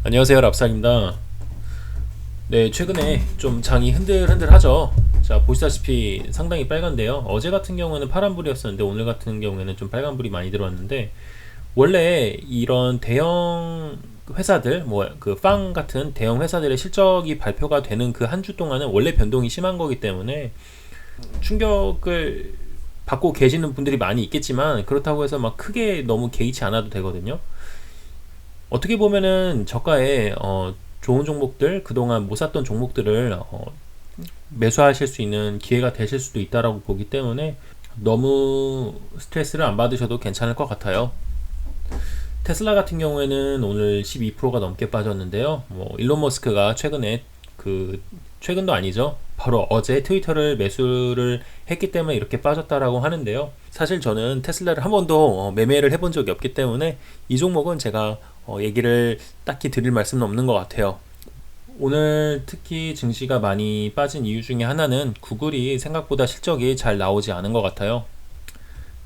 안녕하세요, 랍산입니다. 네, 최근에 좀 장이 흔들흔들하죠. 자, 보시다시피 상당히 빨간데요. 어제 같은 경우에는 파란불이었었는데 오늘 같은 경우에는 좀 빨간불이 많이 들어왔는데, 원래 이런 대형 회사들, 뭐 그 빵 같은 대형 회사들의 실적이 발표가 되는 그 한 주 동안은 원래 변동이 심한 거기 때문에 충격을 받고 계시는 분들이 많이 있겠지만, 그렇다고 해서 막 크게 너무 개의치 않아도 되거든요. 어떻게 보면은 저가에 좋은 종목들, 그동안 못 샀던 종목들을 매수하실 수 있는 기회가 되실 수도 있다라고 보기 때문에 너무 스트레스를 안 받으셔도 괜찮을 것 같아요. 테슬라 같은 경우에는 오늘 12%가 넘게 빠졌는데요. 뭐 일론 머스크가 최근에, 그 최근도 아니죠, 바로 어제 트위터를 매수를 했기 때문에 이렇게 빠졌다라고 하는데요. 사실 저는 테슬라를 한 번도 매매를 해본 적이 없기 때문에 이 종목은 제가 얘기를 딱히 드릴 말씀은 없는 것 같아요. 오늘 특히 증시가 많이 빠진 이유 중에 하나는 구글이 생각보다 실적이 잘 나오지 않은 것 같아요.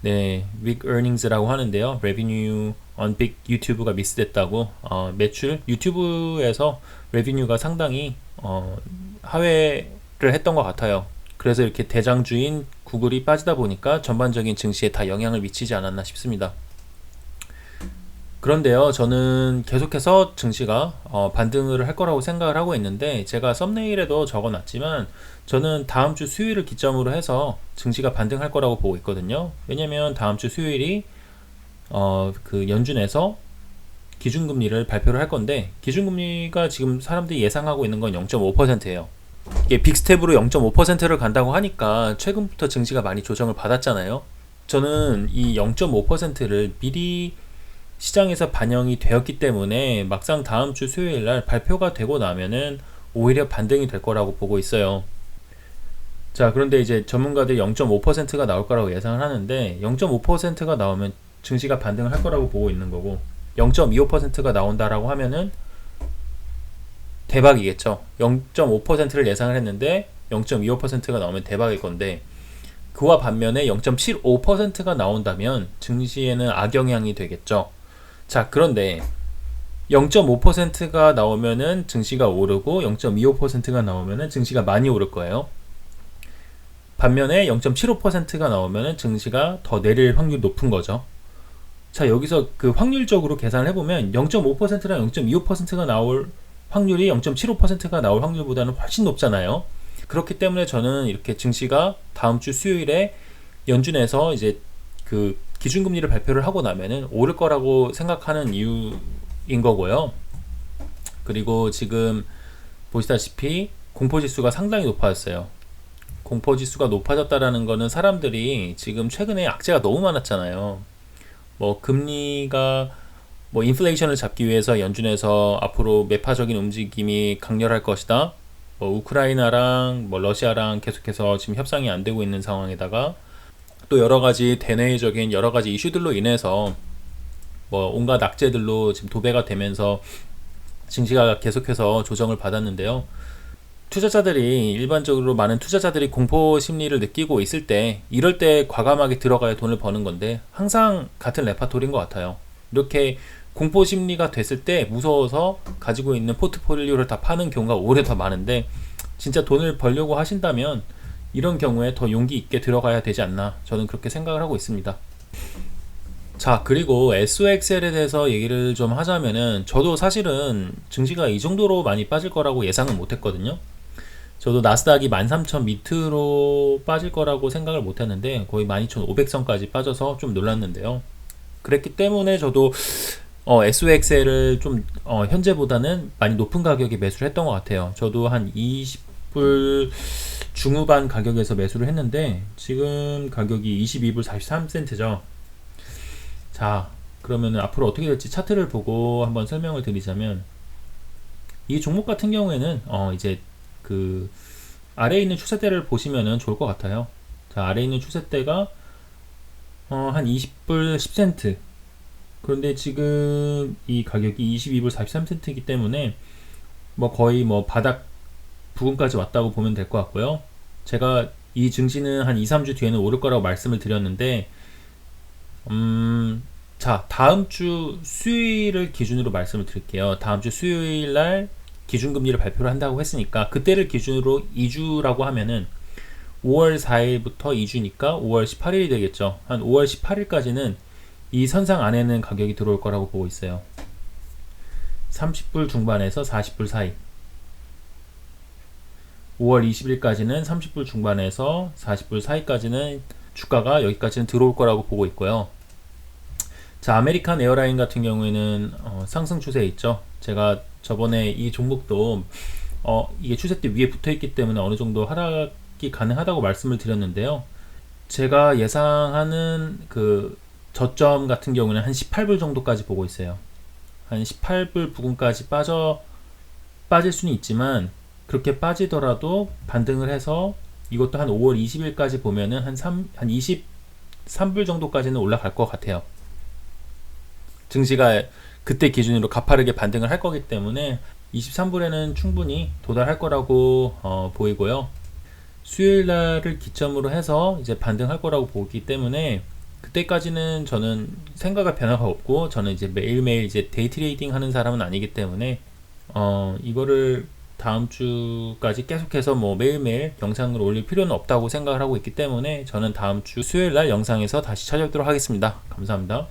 네, weak earnings라고 하는데요. revenue on big YouTube가 미스됐다고, 매출 유튜브에서 revenue가 상당히 하회를 했던 것 같아요. 그래서 이렇게 대장주인 구글이 빠지다 보니까 전반적인 증시에 다 영향을 미치지 않았나 싶습니다. 그런데요, 저는 계속해서 증시가 반등을 할 거라고 생각을 하고 있는데, 제가 썸네일에도 적어놨지만 저는 다음 주 수요일을 기점으로 해서 증시가 반등할 거라고 보고 있거든요. 왜냐면 다음 주 수요일이 그 연준에서 기준금리를 발표를 할 건데, 기준금리가 지금 사람들이 예상하고 있는 건 0.5%예요. 이게 빅스텝으로 0.5%를 간다고 하니까 최근부터 증시가 많이 조정을 받았잖아요. 저는 이 0.5%를 미리 시장에서 반영이 되었기 때문에 막상 다음 주 수요일 날 발표가 되고 나면은 오히려 반등이 될 거라고 보고 있어요. 자, 그런데 이제 전문가들이 0.5%가 나올 거라고 예상을 하는데, 0.5%가 나오면 증시가 반등을 할 거라고 보고 있는 거고, 0.25%가 나온다라고 하면은 대박이겠죠. 0.5%를 예상을 했는데 0.25%가 나오면 대박일 건데, 그와 반면에 0.75%가 나온다면 증시에는 악영향이 되겠죠. 자, 그런데 0.5%가 나오면은 증시가 오르고 0.25%가 나오면은 증시가 많이 오를 거예요. 반면에 0.75%가 나오면은 증시가 더 내릴 확률이 높은 거죠. 자, 여기서 그 확률적으로 계산을 해보면 0.5%랑 0.25%가 나올 확률이 0.75%가 나올 확률보다는 훨씬 높잖아요. 그렇기 때문에 저는 이렇게 증시가 다음 주 수요일에 연준에서 이제 그 기준금리를 발표를 하고 나면은 오를 거라고 생각하는 이유인 거고요. 그리고 지금 보시다시피 공포지수가 상당히 높아졌어요. 공포지수가 높아졌다라는 거는 사람들이 지금 최근에 악재가 너무 많았잖아요. 뭐 금리가, 뭐 인플레이션을 잡기 위해서 연준에서 앞으로 매파적인 움직임이 강렬할 것이다. 뭐 우크라이나랑 뭐 러시아랑 계속해서 지금 협상이 안 되고 있는 상황에다가 또 여러 가지 대내적인 여러 가지 이슈들로 인해서 뭐 온갖 악재들로 지금 도배가 되면서 증시가 계속해서 조정을 받았는데요. 투자자들이, 일반적으로 많은 투자자들이 공포 심리를 느끼고 있을 때, 이럴 때 과감하게 들어가야 돈을 버는 건데 항상 같은 레파토리인 것 같아요. 이렇게 공포 심리가 됐을 때 무서워서 가지고 있는 포트폴리오를 다 파는 경우가 오히려 더 많은데, 진짜 돈을 벌려고 하신다면 이런 경우에 더 용기 있게 들어가야 되지 않나, 저는 그렇게 생각을 하고 있습니다. 자, 그리고 SOXL에 대해서 얘기를 좀 하자면은, 저도 사실은 증시가 이 정도로 많이 빠질 거라고 예상은 못 했거든요. 저도 나스닥이 13,000 밑으로 빠질 거라고 생각을 못 했는데 거의 12,500선까지 빠져서 좀 놀랐는데요. 그랬기 때문에 저도 SOXL을 좀 현재보다는 많이 높은 가격에 매수를 했던 것 같아요. 저도 한 20불 중후반 가격에서 매수를 했는데 지금 가격이 22불 43센트죠. 자, 그러면 앞으로 어떻게 될지 차트를 보고 한번 설명을 드리자면, 이 종목 같은 경우에는 이제 그 아래에 있는 추세대를 보시면은 좋을 것 같아요. 자, 아래에 있는 추세대가 한 20불 10센트. 그런데 지금 이 가격이 22불 43센트이기 때문에 뭐 거의 뭐 바닥 부근까지 왔다고 보면 될 것 같고요. 제가 이 증시는 한 2, 3주 뒤에는 오를 거라고 말씀을 드렸는데, 자, 다음 주 수요일을 기준으로 말씀을 드릴게요. 다음 주 수요일 날 기준금리를 발표를 한다고 했으니까 그때를 기준으로 2주라고 하면은 5월 4일부터 2주니까 5월 18일이 되겠죠. 한 5월 18일까지는 이 선상 안에는 가격이 들어올 거라고 보고 있어요. 30불 중반에서 40불 사이. 5월 20일까지는 30불 중반에서 40불 사이까지는 주가가 여기까지는 들어올 거라고 보고 있고요. 자, 아메리칸 에어라인 같은 경우에는 상승 추세에 있죠. 제가 저번에 이 종목도 이게 추세대 위에 붙어 있기 때문에 어느 정도 하락이 가능하다고 말씀을 드렸는데요. 제가 예상하는 그 저점 같은 경우는 한 18불 정도까지 보고 있어요. 한 18불 부근까지 빠질 수는 있지만 그렇게 빠지더라도 반등을 해서 이것도 한 5월 20일까지 보면은 한 23불 정도까지는 올라갈 것 같아요. 증시가 그때 기준으로 가파르게 반등을 할 거기 때문에 23불에는 충분히 도달할 거라고 보이고요. 수요일 날을 기점으로 해서 이제 반등할 거라고 보기 때문에 그때까지는 저는 생각할 변화가 없고, 저는 이제 매일매일 이제 데이 트레이딩 하는 사람은 아니기 때문에 이거를 다음 주까지 계속해서 뭐 매일매일 영상을 올릴 필요는 없다고 생각을 하고 있기 때문에 저는 다음 주 수요일 날 영상에서 다시 찾아뵙도록 하겠습니다. 감사합니다.